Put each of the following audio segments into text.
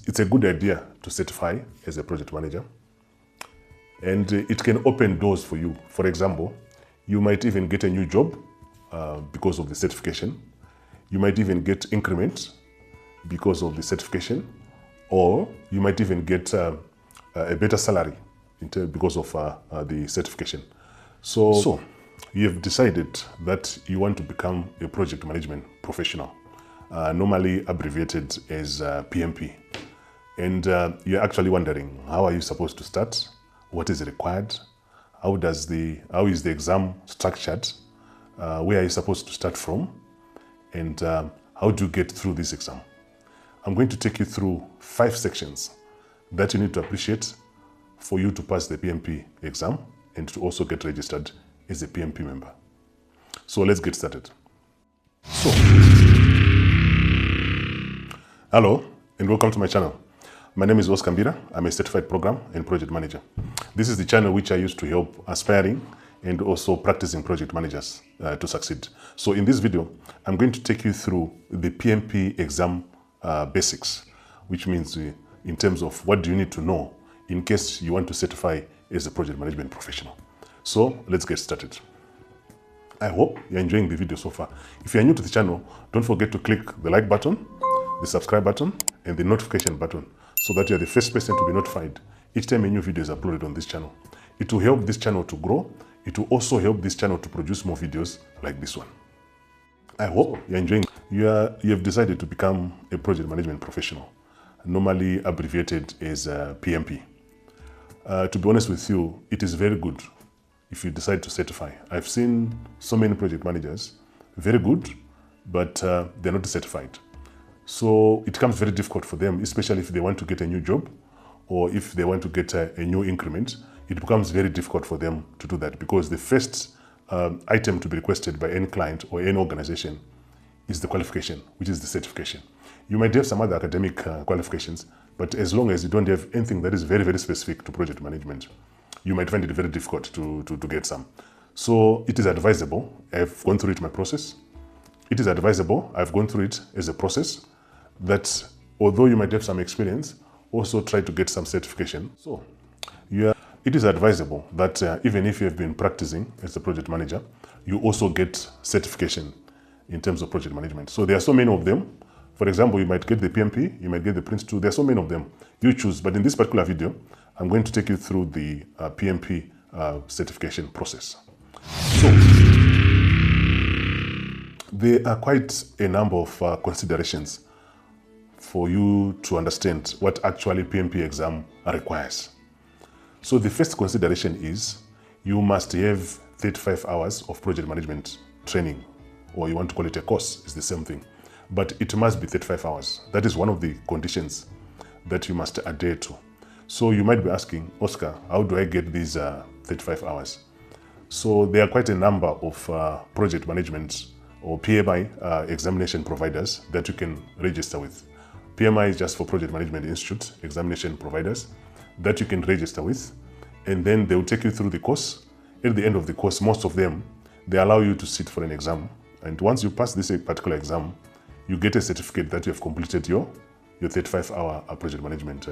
it's a good idea to certify as a project manager, and it can open doors for you. For example, you might even get a new job because of the certification. You might even get increment because of the certification, or you might even get a better salary because of the certification. So you have decided that you want to become a project management professional, normally abbreviated as PMP. And you're actually wondering, how are you supposed to start? What is required? How is the exam structured? Where are you supposed to start from? And how do you get through this exam? I'm going to take you through 5 sections that you need to appreciate for you to pass the PMP exam and to also get registered as a PMP member. So let's get started. So, hello and welcome to my channel. My name is Oscar Mbira. I'm a certified program and project manager. This is the channel which I use to help aspiring and also practicing project managers to succeed. So in this video, I'm going to take you through the PMP exam basics, which means in terms of what do you need to know in case you want to certify as a project management professional. So let's get started. I hope you're enjoying the video so far. If you're new to the channel, don't forget to click the like button, the subscribe button, and the notification button so that you're the first person to be notified each time a new video is uploaded on this channel. It will help this channel to grow. It will also help this channel to produce more videos like this one. I hope you're enjoying. You have decided to become a project management professional, normally abbreviated as PMP. To be honest with you, it is very good if you decide to certify. I've seen so many project managers, very good, but they're not certified. So it becomes very difficult for them, especially if they want to get a new job or if they want to get a new increment. It becomes very difficult for them to do that because the first item to be requested by any client or any organization is the qualification, which is the certification. You might have some other academic qualifications, but as long as you don't have anything that is very, very specific to project management, you might find it very difficult to get some. So it is advisable. I've gone through it my process. It is advisable. I've gone through it as a process that although you might have some experience, also try to get some certification. So it is advisable that even if you have been practicing as a project manager, you also get certification in terms of project management. So there are so many of them. For example, you might get the PMP, you might get the Prince 2. There are so many of them. You choose. But in this particular video, I'm going to take you through the PMP certification process. So there are quite a number of considerations for you to understand what actually PMP exam requires. So the first consideration is you must have 35 hours of project management training, or you want to call it a course, it's the same thing. But it must be 35 hours. That is one of the conditions that you must adhere to. So you might be asking, Oscar, how do I get these 35 hours? So there are quite a number of project management or PMI examination providers that you can register with. PMI is just for Project Management Institute examination providers that you can register with, and then they will take you through the course. At the end of the course, most of them, they allow you to sit for an exam. And once you pass this particular exam, you get a certificate that you have completed your 35-hour project management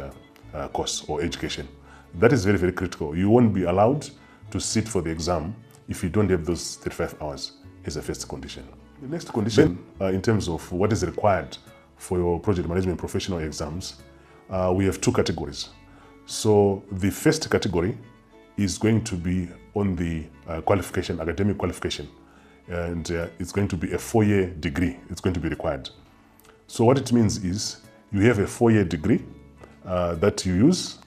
course or education. That is very, very critical. You won't be allowed to sit for the exam if you don't have those 35 hours as a first condition. The next condition in terms of what is required for your project management professional exams, we have 2 categories. So the first category is going to be on the qualification, academic qualification, and it's going to be a 4-year degree. It's going to be required. So what it means is you have a 4-year degree that you use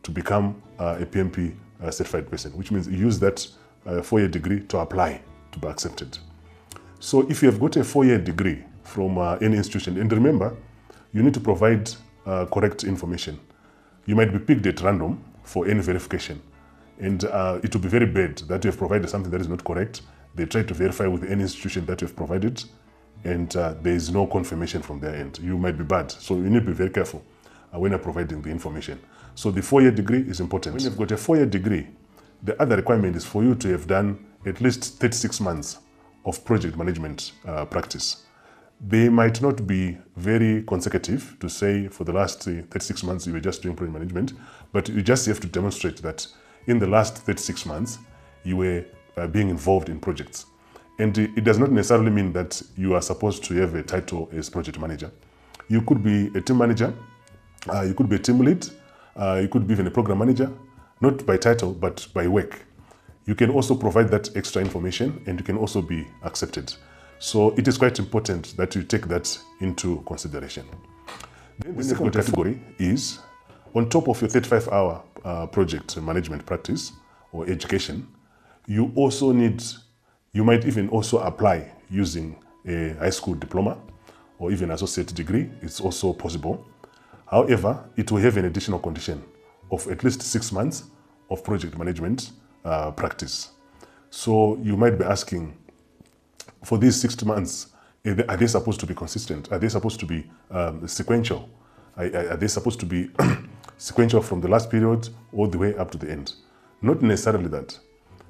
to become a PMP certified person, which means you use that 4-year degree to apply to be accepted. So if you have got a 4-year degree from any institution, and remember, you need to provide correct information. You might be picked at random for any verification, and it will be very bad that you have provided something that is not correct. They try to verify with any institution that you have provided, and there is no confirmation from their end. You might be bad, so you need to be very careful when you're providing the information. So the 4-year degree is important. When you've got a 4-year degree, the other requirement is for you to have done at least 36 months of project management practice. They might not be very consecutive to say for the last 36 months you were just doing project management, but you just have to demonstrate that in the last 36 months you were being involved in projects. And it does not necessarily mean that you are supposed to have a title as project manager. You could be a team manager, you could be a team lead, you could be even a program manager, not by title, but by work. You can also provide that extra information and you can also be accepted. So it is quite important that you take that into consideration. Then the second category is, on top of your 35-hour project management practice or education, you might even also apply using a high school diploma or even associate degree. It's also possible. However, it will have an additional condition of at least 6 months of project management practice. So you might be asking, for these 6 months, are they supposed to be consistent? Are they supposed to be sequential? Are they supposed to be sequential from the last period all the way up to the end? Not necessarily that,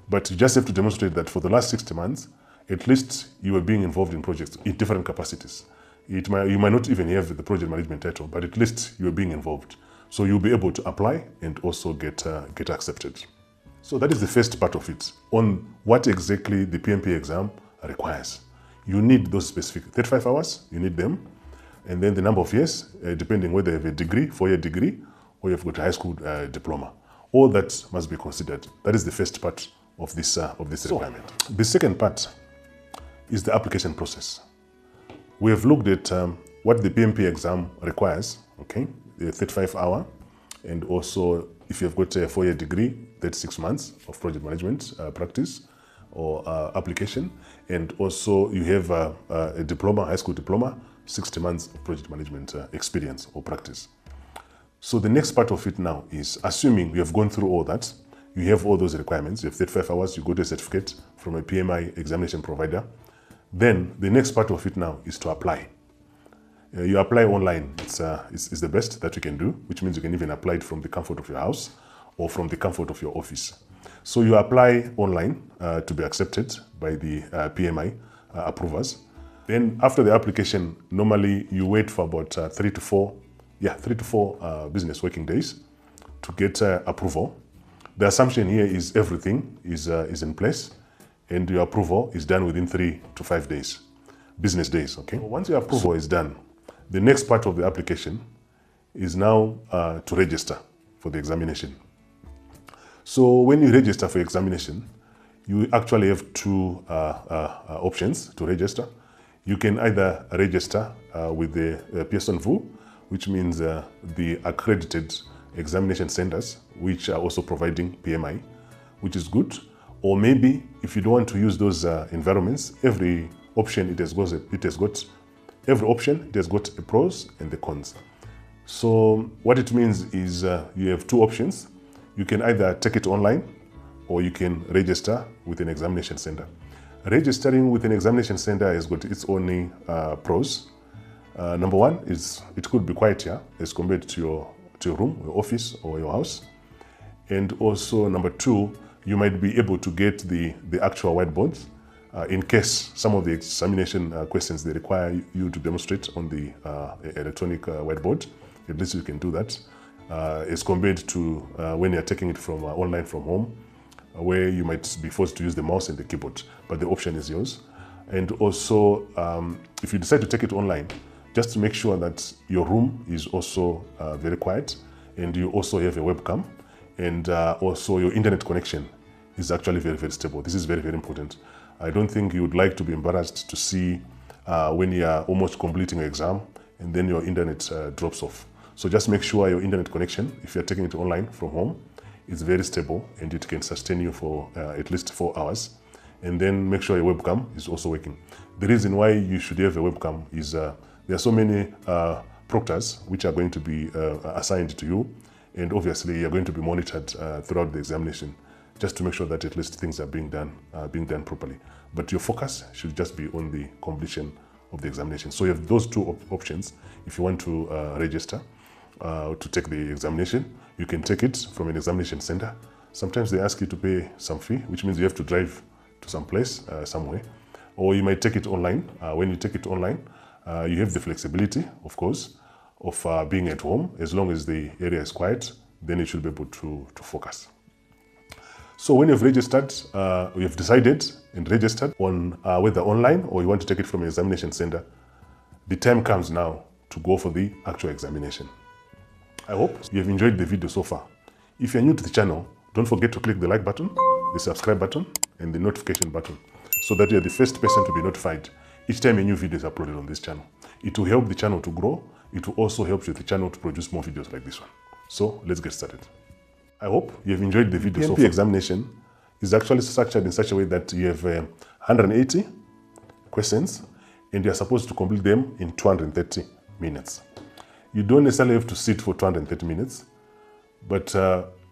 but you just have to demonstrate that for the last 60 months, at least you were being involved in projects in different capacities. You might not even have the project management title, but at least you were being involved. So you'll be able to apply and also get accepted. So that is the first part of it, on what exactly the PMP exam requires. You need those specific 35 hours, you need them, and then the number of years, depending whether you have a degree, 4-year degree, or you've got a high school diploma. All that must be considered. That is the first part of this requirement. The second part is the application process. We have looked at what the PMP exam requires, okay, the 35-hour, and also if you've got a 4-year degree, that's 6 months of project management practice or application, and also you have a diploma, high school diploma, 60 months of project management experience or practice. So the next part of it now is, assuming you have gone through all that, you have all those requirements, you have 35 hours, you go to a certificate from a PMI examination provider, then the next part of it now is to apply. You apply online, it's the best that you can do, which means you can even apply it from the comfort of your house or from the comfort of your office. So you apply online to be accepted by the PMI approvers. Then after the application, normally you wait for about 3 to 4 business working days to get approval. The assumption here is everything is in place and your approval is done within 3 to 5 days, business days, okay? Once your approval is done, the next part of the application is now to register for the examination. So when you register for examination, you actually have two options to register. You can either register with the Pearson VU, which means the accredited examination centers, which are also providing PMI, which is good. Or maybe if you don't want to use those environments, every option it has got the pros and the cons. So what it means is you have two options. You can either take it online or you can register with an examination center. Registering with an examination center has got its own pros. Number one is it could be quieter as compared to your room, your office or your house. And also number two, you might be able to get the actual whiteboards in case some of the examination questions they require you to demonstrate on the electronic whiteboard. At least you can do that as compared to when you're taking it from online from home, where you might be forced to use the mouse and the keyboard, but the option is yours. And also, if you decide to take it online, just to make sure that your room is also very quiet and you also have a webcam and also your internet connection is actually very, very stable. This is very, very important. I don't think you would like to be embarrassed to see when you are almost completing your exam and then your internet drops off. So just make sure your internet connection, if you're taking it online from home, is very stable and it can sustain you for at least 4 hours. And then make sure your webcam is also working. The reason why you should have a webcam is there are so many proctors which are going to be assigned to you, and obviously you're going to be monitored throughout the examination, just to make sure that at least things are being done properly. But your focus should just be on the completion of the examination. So you have those two options. If you want to register to take the examination, you can take it from an examination center. Sometimes they ask you to pay some fee, which means you have to drive to some place, somewhere. Or you might take it online. When you take it online, You have the flexibility, of course, of being at home. As long as the area is quiet, then you should be able to focus. So when you've registered, you've decided and registered on whether online or you want to take it from an examination center, the time comes now to go for the actual examination. I hope you've enjoyed the video so far. If you're new to the channel, don't forget to click the like button, the subscribe button, and the notification button so that you're the first person to be notified each time a new video is uploaded on this channel. It will help the channel to grow. It will also help the channel to produce more videos like this one. So let's get started. I hope you've enjoyed the video so far. PMP examination is actually structured in such a way that you have 180 questions and you're supposed to complete them in 230 minutes. You don't necessarily have to sit for 230 minutes, but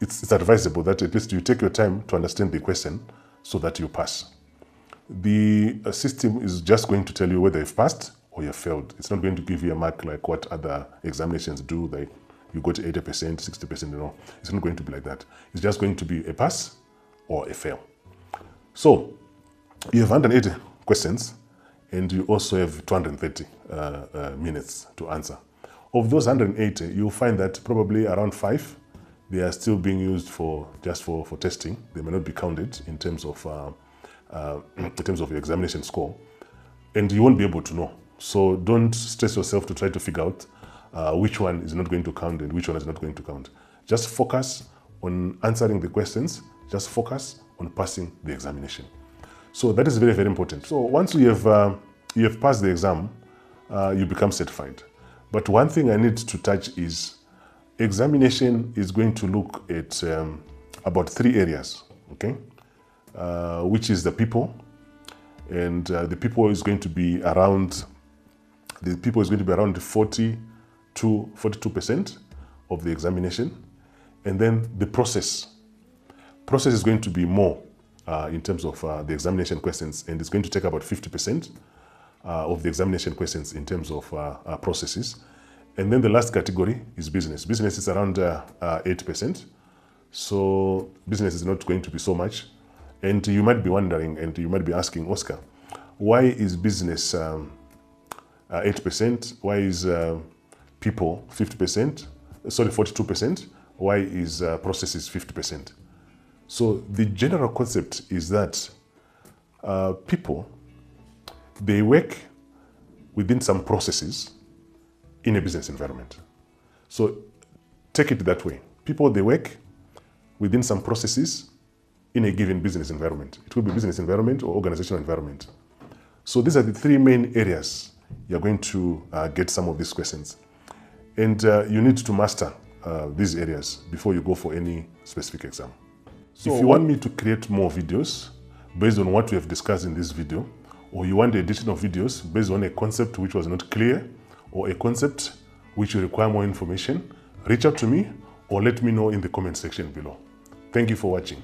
it's advisable that at least you take your time to understand the question so that you pass. The system is just going to tell you whether you've passed or you've failed. It's not going to give you a mark like what other examinations do, like you got 80%, 60%, you know. It's not going to be like that. It's just going to be a pass or a fail. So you have 180 questions and you also have 230 minutes to answer. Of those 180, you'll find that probably around 5, they are still being used for testing. They may not be counted in terms of your examination score, and you won't be able to know. So don't stress yourself to try to figure out which one is not going to count and which one is not going to count. Just focus on answering the questions. Just focus on passing the examination. So that is very, very important. So once you have passed the exam, you become certified. But one thing I need to touch is examination is going to look at about 3 areas, okay? Which is the people, and the people is going to be around 40 to 42% of the examination, and then the process is going to be more in terms of the examination questions, and it's going to take about 50% of the examination questions in terms of processes. And then the last category is business. Business is around 8%. So business is not going to be so much. And you might be wondering, and you might be asking, Oscar, why is business 8%? Why is people 50%? Sorry, 42%? Why is processes 50%? So the general concept is that people, they work within some processes in a business environment. So take it that way. People, they work within some processes in a given business environment. It will be business environment or organizational environment. So these are the 3 main areas you're going to get some of these questions. And you need to master these areas before you go for any specific exam. So if you want me to create more videos based on what we have discussed in this video, or you want additional videos based on a concept which was not clear, or a concept which you require more information, reach out to me or let me know in the comment section below. Thank you for watching.